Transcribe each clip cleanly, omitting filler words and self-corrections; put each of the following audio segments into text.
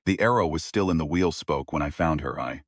The arrow was still in the wheel spoke when I found her. I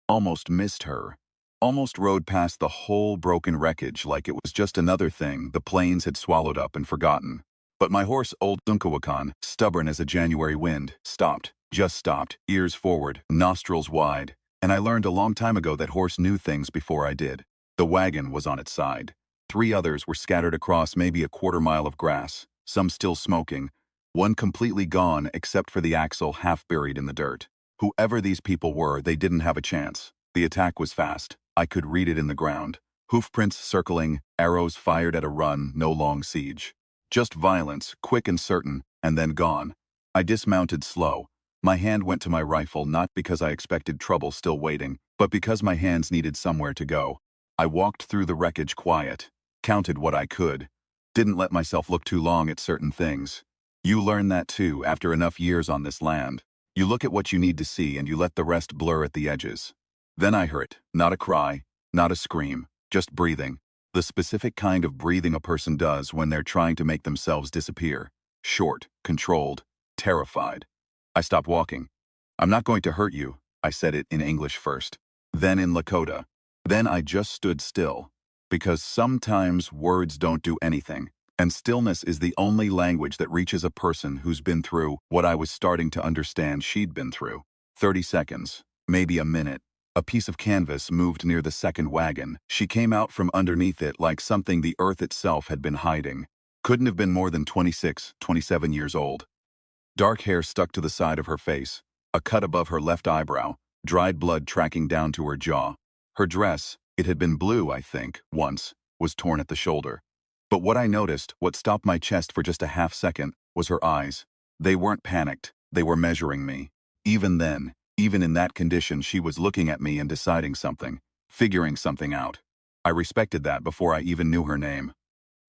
almost missed her. Almost rode past the whole broken wreckage like it was just another thing the plains had swallowed up and forgotten. But my horse, old Dunkawakan, stubborn as a January wind, stopped. Just stopped, ears forward, nostrils wide. And I learned a long time ago that horse knew things before I did. The wagon was on its side. 3 others were scattered across maybe a quarter-mile of grass, some still smoking, one completely gone except for the axle half buried in the dirt. Whoever these people were, they didn't have a chance. The attack was fast. I could read it in the ground. Hoofprints circling, arrows fired at a run, no long siege. Just violence, quick and certain, and then gone. I dismounted slow. My hand went to my rifle not because I expected trouble still waiting, but because my hands needed somewhere to go. I walked through the wreckage quiet, counted what I could. Didn't let myself look too long at certain things. You learn that too after enough years on this land. You look at what you need to see and you let the rest blur at the edges. Then I heard, not a cry, not a scream, just breathing. The specific kind of breathing a person does when they're trying to make themselves disappear. Short, controlled, terrified. I stopped walking. "I'm not going to hurt you," I said it in English first, then in Lakota. Then I just stood still. Because sometimes words don't do anything, and stillness is the only language that reaches a person who's been through what I was starting to understand she'd been through. 30 seconds, maybe a minute. A piece of canvas moved near the second wagon. She came out from underneath it like something the earth itself had been hiding. Couldn't have been more than 26, 27 years old. Dark hair stuck to the side of her face, a cut above her left eyebrow, dried blood tracking down to her jaw. Her dress, it had been blue, I think, once, was torn at the shoulder. But what I noticed, what stopped my chest for just a half second, was her eyes. They weren't panicked, they were measuring me. Even then, even in that condition, she was looking at me and deciding something, figuring something out. I respected that before I even knew her name.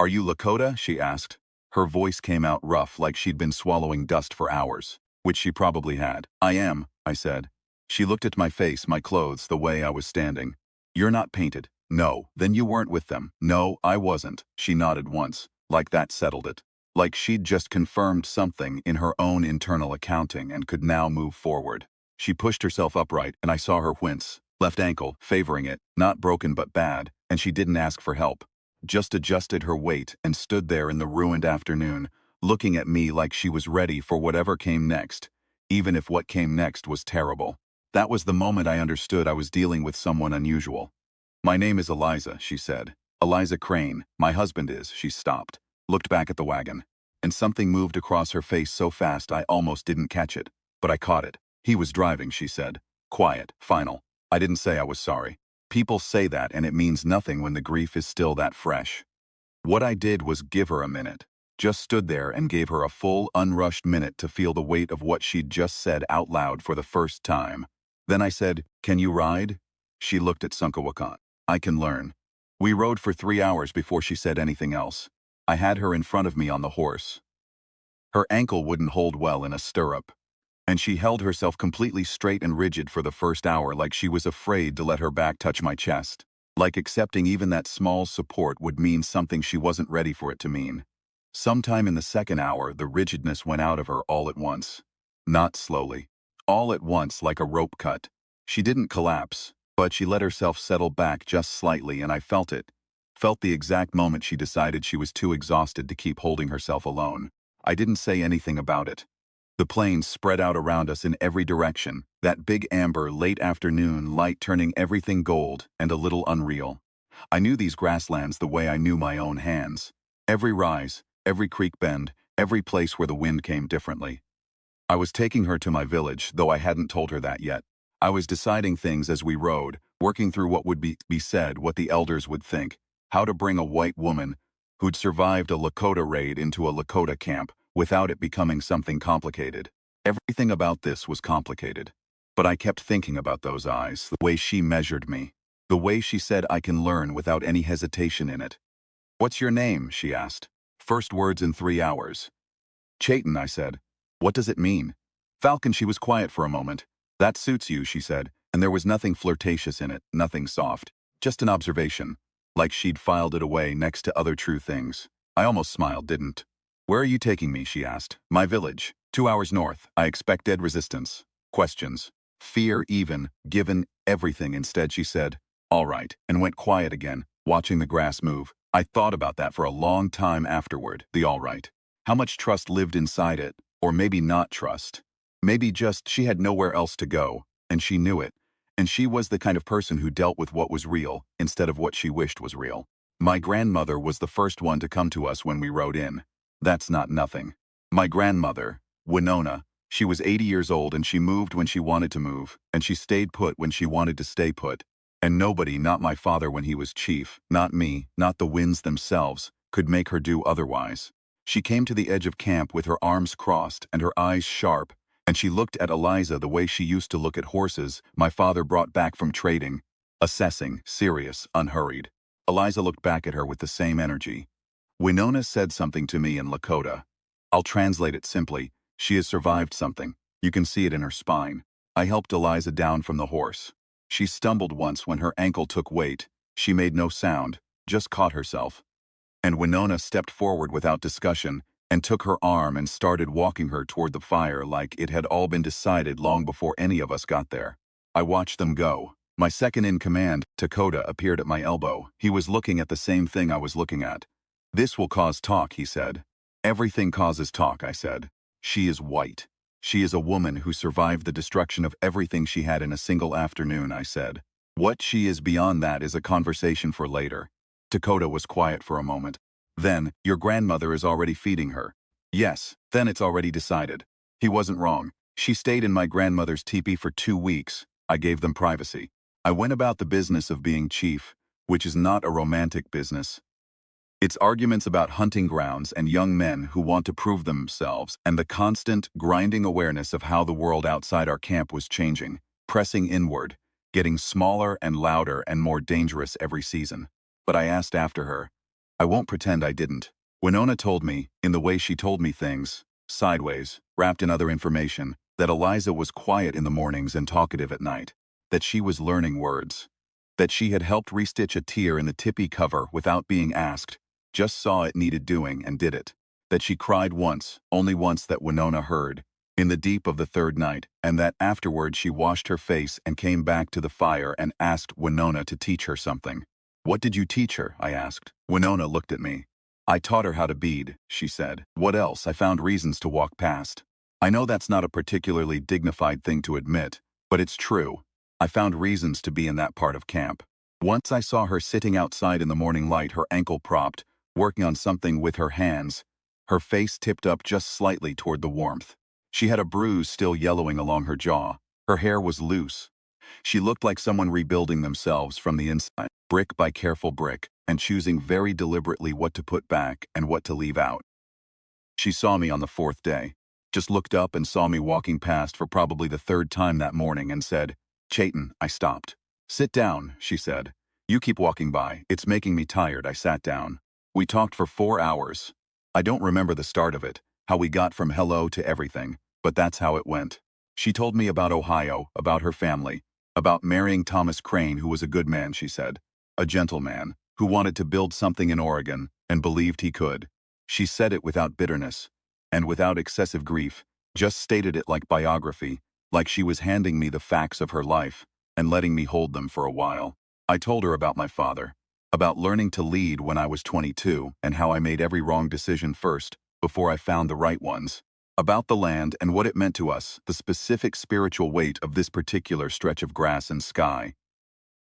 "Are you Lakota?" she asked. Her voice came out rough like she'd been swallowing dust for hours, which she probably had. "I am," I said. She looked at my face, my clothes, the way I was standing. "You're not painted." "No." "Then you weren't with them." "No, I wasn't." She nodded once, like that settled it. Like she'd just confirmed something in her own internal accounting and could now move forward. She pushed herself upright and I saw her wince, left ankle, favoring it, not broken but bad, and she didn't ask for help. Just adjusted her weight and stood there in the ruined afternoon, looking at me like she was ready for whatever came next, even if what came next was terrible. That was the moment I understood I was dealing with someone unusual. "My name is Eliza," she said. "Eliza Crane. My husband is." She stopped, looked back at the wagon, and something moved across her face so fast I almost didn't catch it, but I caught it. "He was driving," she said. Quiet, final. I didn't say I was sorry. People say that and it means nothing when the grief is still that fresh. What I did was give her a minute. Just stood there and gave her a full, unrushed minute to feel the weight of what she'd just said out loud for the first time. Then I said, "Can you ride?" She looked at Sunkawakan. "I can learn." We rode for 3 hours before she said anything else. I had her in front of me on the horse. Her ankle wouldn't hold well in a stirrup, and she held herself completely straight and rigid for the first hour like she was afraid to let her back touch my chest. Like accepting even that small support would mean something she wasn't ready for it to mean. Sometime in the second hour, the rigidness went out of her all at once. Not slowly. All at once, like a rope cut. She didn't collapse, but she let herself settle back just slightly and I felt it. Felt the exact moment she decided she was too exhausted to keep holding herself alone. I didn't say anything about it. The plains spread out around us in every direction, that big amber late afternoon light turning everything gold and a little unreal. I knew these grasslands the way I knew my own hands. Every rise, every creek bend, every place where the wind came differently. I was taking her to my village, though I hadn't told her that yet. I was deciding things as we rode, working through what would be said, what the elders would think, how to bring a white woman who'd survived a Lakota raid into a Lakota camp without it becoming something complicated. Everything about this was complicated. But I kept thinking about those eyes, the way she measured me, the way she said I can learn without any hesitation in it. "What's your name?" she asked. First words in 3 hours. "Chayton," I said. "What does it mean?" "Falcon." She was quiet for a moment. "That suits you," she said, and there was nothing flirtatious in it, nothing soft. Just an observation, like she'd filed it away next to other true things. I almost smiled, didn't Where are you taking me, she asked. My village. 2 hours north. I expect dead resistance. Questions. Fear even, given everything. Instead, she said, all right, and went quiet again, watching the grass move. I thought about that for a long time afterward, the all right. How much trust lived inside it, or maybe not trust. Maybe just she had nowhere else to go, and she knew it. And she was the kind of person who dealt with what was real instead of what she wished was real. My grandmother was the first one to come to us when we rode in. That's not nothing. My grandmother, Winona, she was 80 years old and she moved when she wanted to move, and she stayed put when she wanted to stay put. And nobody, not my father when he was chief, not me, not the winds themselves, could make her do otherwise. She came to the edge of camp with her arms crossed and her eyes sharp, and she looked at Eliza the way she used to look at horses my father brought back from trading, assessing, serious, unhurried. Eliza looked back at her with the same energy. Winona said something to me in Lakota. I'll translate it simply. She has survived something. You can see it in her spine. I helped Eliza down from the horse. She stumbled once when her ankle took weight. She made no sound, just caught herself. And Winona stepped forward without discussion and took her arm and started walking her toward the fire like it had all been decided long before any of us got there. I watched them go. My second in command, Dakota, appeared at my elbow. He was looking at the same thing I was looking at. This will cause talk, he said. Everything causes talk, I said. She is white. She is a woman who survived the destruction of everything she had in a single afternoon, I said. What she is beyond that is a conversation for later. Dakota was quiet for a moment. Then, your grandmother is already feeding her. Yes, then it's already decided. He wasn't wrong. She stayed in my grandmother's teepee for 2 weeks. I gave them privacy. I went about the business of being chief, which is not a romantic business. It's arguments about hunting grounds and young men who want to prove themselves and the constant, grinding awareness of how the world outside our camp was changing, pressing inward, getting smaller and louder and more dangerous every season. But I asked after her. I won't pretend I didn't. Winona told me, in the way she told me things, sideways, wrapped in other information, that Eliza was quiet in the mornings and talkative at night, that she was learning words, that she had helped restitch a tear in the tippy cover without being asked, just saw it needed doing and did it, that she cried once, only once that Winona heard, in the deep of the third night, and that afterward she washed her face and came back to the fire and asked Winona to teach her something. What did you teach her? I asked. Winona looked at me. I taught her how to bead, she said. What else? I found reasons to walk past. I know that's not a particularly dignified thing to admit, but it's true. I found reasons to be in that part of camp. Once I saw her sitting outside in the morning light, her ankle propped, working on something with her hands, her face tipped up just slightly toward the warmth. She had a bruise still yellowing along her jaw. Her hair was loose. She looked like someone rebuilding themselves from the inside, brick by careful brick, and choosing very deliberately what to put back and what to leave out. She saw me on the 4th day, just looked up and saw me walking past for probably the 3rd time that morning and said, Chayton, I stopped. Sit down, she said. You keep walking by. It's making me tired. I sat down. We talked for 4 hours. I don't remember the start of it, how we got from hello to everything, but that's how it went. She told me about Ohio, about her family, about marrying Thomas Crane, who was a good man, she said. A gentleman, who wanted to build something in Oregon, and believed he could. She said it without bitterness, and without excessive grief, just stated it like biography, like she was handing me the facts of her life, and letting me hold them for a while. I told her about my father, about learning to lead when I was 22, and how I made every wrong decision first, before I found the right ones. About the land and what it meant to us, the specific spiritual weight of this particular stretch of grass and sky.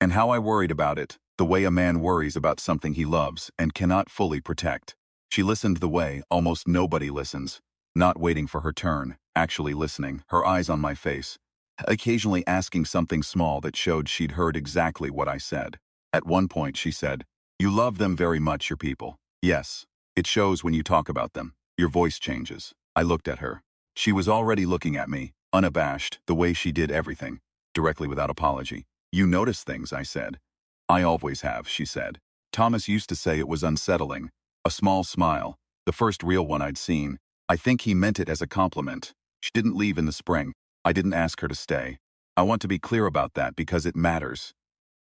And how I worried about it, the way a man worries about something he loves and cannot fully protect. She listened the way almost nobody listens, not waiting for her turn, actually listening, her eyes on my face, occasionally asking something small that showed she'd heard exactly what I said. At one point she said, You love them very much, your people. Yes, it shows when you talk about them. Your voice changes. I looked at her. She was already looking at me, unabashed, the way she did everything, directly without apology. You notice things, I said. I always have, she said. Thomas used to say it was unsettling. A small smile, the first real one I'd seen. I think he meant it as a compliment. She didn't leave in the spring. I didn't ask her to stay. I want to be clear about that because it matters.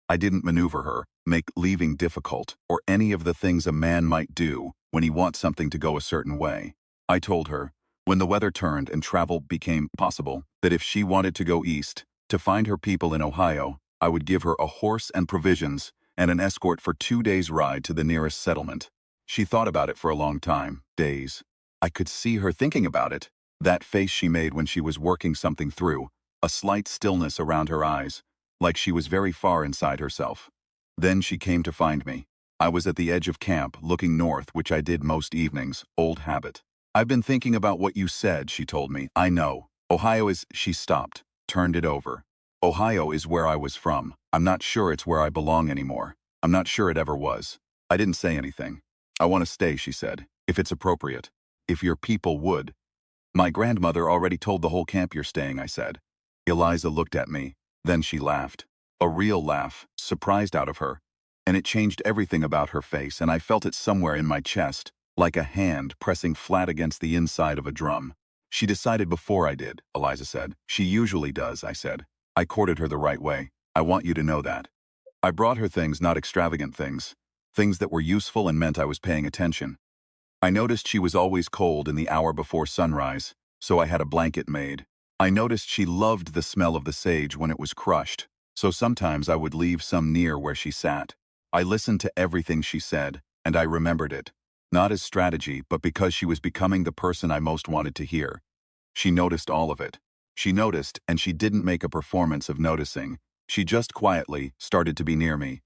I didn't maneuver her, make leaving difficult, or any of the things a man might do when he wants something to go a certain way. I told her, when the weather turned and travel became possible, that if she wanted to go east, to find her people in Ohio, I would give her a horse and provisions and an escort for 2 days' ride to the nearest settlement. She thought about it for a long time, days. I could see her thinking about it, that face she made when she was working something through, a slight stillness around her eyes, like she was very far inside herself. Then she came to find me. I was at the edge of camp, looking north, which I did most evenings, old habit. I've been thinking about what you said, she told me. I know. Ohio is, she stopped, turned it over. Ohio is where I was from. I'm not sure it's where I belong anymore. I'm not sure it ever was. I didn't say anything. I want to stay, she said, if it's appropriate. If your people would. My grandmother already told the whole camp you're staying, I said. Eliza looked at me. Then she laughed. A real laugh, surprised out of her. And it changed everything about her face, and I felt it somewhere in my chest, like a hand pressing flat against the inside of a drum. She decided before I did, Eliza said. She usually does, I said. I courted her the right way. I want you to know that. I brought her things, not extravagant things. Things that were useful and meant I was paying attention. I noticed she was always cold in the hour before sunrise, so I had a blanket made. I noticed she loved the smell of the sage when it was crushed, so sometimes I would leave some near where she sat. I listened to everything she said, and I remembered it. Not as strategy, but because she was becoming the person I most wanted to hear. She noticed all of it. She noticed, and she didn't make a performance of noticing. She just quietly started to be near me.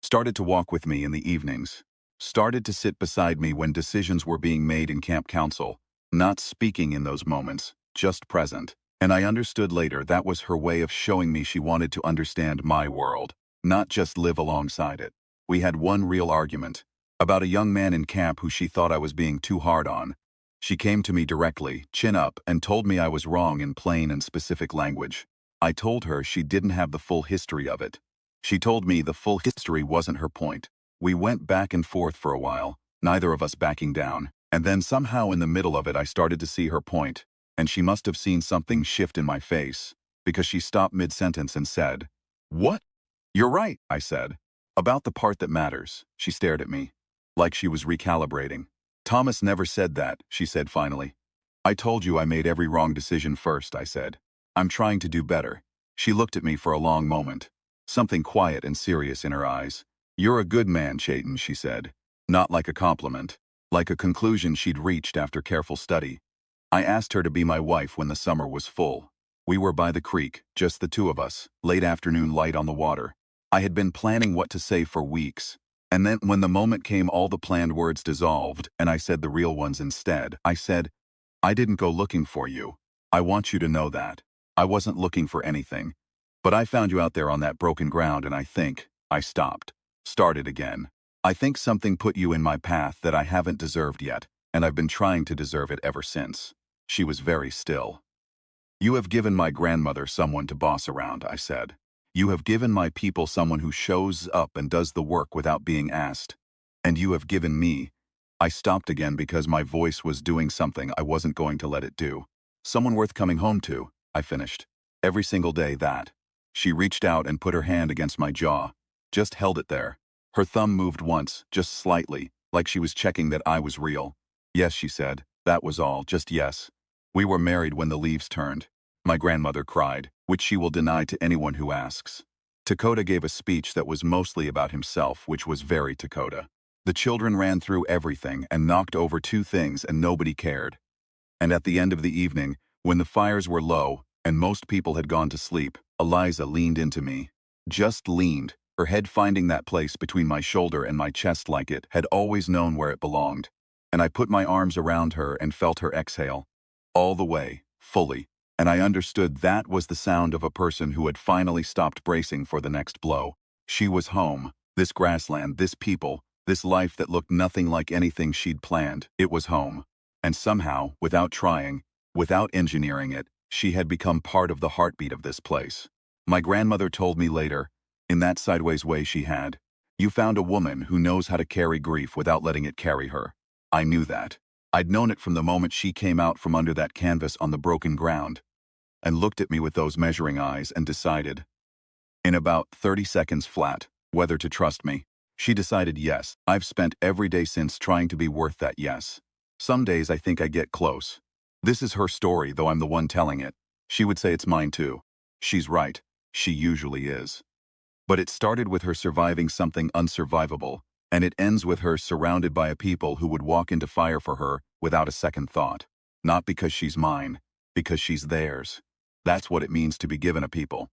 Started to walk with me in the evenings. Started to sit beside me when decisions were being made in camp council. Not speaking in those moments, just present. And I understood later that was her way of showing me she wanted to understand my world, not just live alongside it. We had one real argument. About a young man in camp who she thought I was being too hard on. She came to me directly, chin up, and told me I was wrong in plain and specific language. I told her she didn't have the full history of it. She told me the full history wasn't her point. We went back and forth for a while, neither of us backing down, and then somehow in the middle of it I started to see her point, and she must have seen something shift in my face, because she stopped mid-sentence and said, "What?" "You're right," I said. "About the part that matters." She stared at me, like she was recalibrating. "Thomas never said that," she said finally. "I told you I made every wrong decision first," I said. "I'm trying to do better." She looked at me for a long moment, something quiet and serious in her eyes. "You're a good man, Chayton," she said. Not like a compliment, like a conclusion she'd reached after careful study. I asked her to be my wife when the summer was full. We were by the creek, just the two of us, late afternoon light on the water. I had been planning what to say for weeks. And then when the moment came, all the planned words dissolved, and I said the real ones instead. I said, "I didn't go looking for you. I want you to know that. I wasn't looking for anything. But I found you out there on that broken ground, and I think," I stopped. Started again. "I think something put you in my path that I haven't deserved yet, and I've been trying to deserve it ever since." She was very still. "You have given my grandmother someone to boss around," I said. "You have given my people someone who shows up and does the work without being asked. And you have given me—" I stopped again because my voice was doing something I wasn't going to let it do. "Someone worth coming home to," I finished. "Every single day, that." She reached out and put her hand against my jaw, just held it there. Her thumb moved once, just slightly, like she was checking that I was real. "Yes," she said. "That was all, just yes. We were married when the leaves turned." My grandmother cried, which she will deny to anyone who asks. Dakota gave a speech that was mostly about himself, which was very Dakota. The children ran through everything and knocked over two things, and nobody cared. And at the end of the evening, when the fires were low and most people had gone to sleep, Eliza leaned into me. Just leaned, her head finding that place between my shoulder and my chest like it had always known where it belonged. And I put my arms around her and felt her exhale. All the way, fully. And I understood that was the sound of a person who had finally stopped bracing for the next blow. She was home. This grassland, this people, this life that looked nothing like anything she'd planned. It was home. And somehow, without trying, without engineering it, she had become part of the heartbeat of this place. My grandmother told me later, in that sideways way she had, "You found a woman who knows how to carry grief without letting it carry her." I knew that. I'd known it from the moment she came out from under that canvas on the broken ground, and looked at me with those measuring eyes and decided, in about 30 seconds flat, whether to trust me. She decided yes. I've spent every day since trying to be worth that yes. Some days I think I get close. This is her story, though I'm the one telling it. She would say it's mine too. She's right. She usually is. But it started with her surviving something unsurvivable, and it ends with her surrounded by a people who would walk into fire for her without a second thought. Not because she's mine, because she's theirs. That's what it means to be given a people.